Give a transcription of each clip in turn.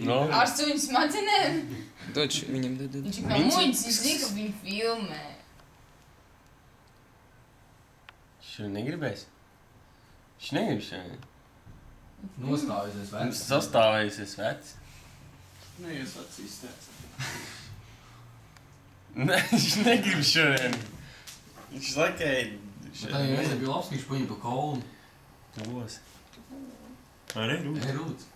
No. Ar suņu smadzenēm? Dod viņam, dod. Viņš ir kā muļķis, viņš zina, ka viņu filmē. Šodien negribēs? Viņš negrib šodien. Nostājusies Viņš vecs. sastāvējusies vecs. Neies vecs izteica. Ne, viņš negrib šodien. Viņš laikai... Tā jau reizē bija labs, ka viņš paņem to kolnu. Tos. Arī rūdz. Ei, rūdz.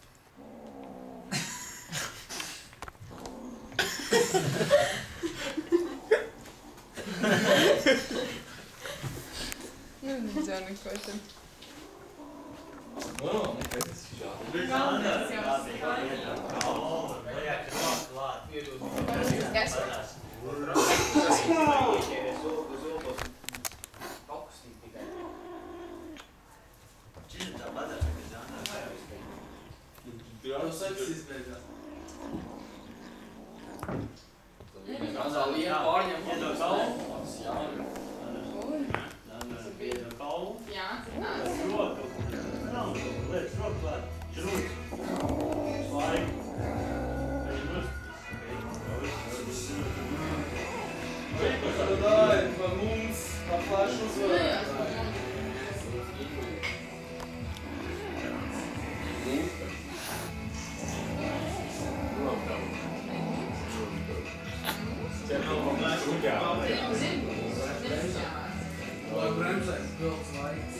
Nu, nedzēr neko tad. Zālija pārņem. Jā, nāc. Lai bremzēs pilns laiks.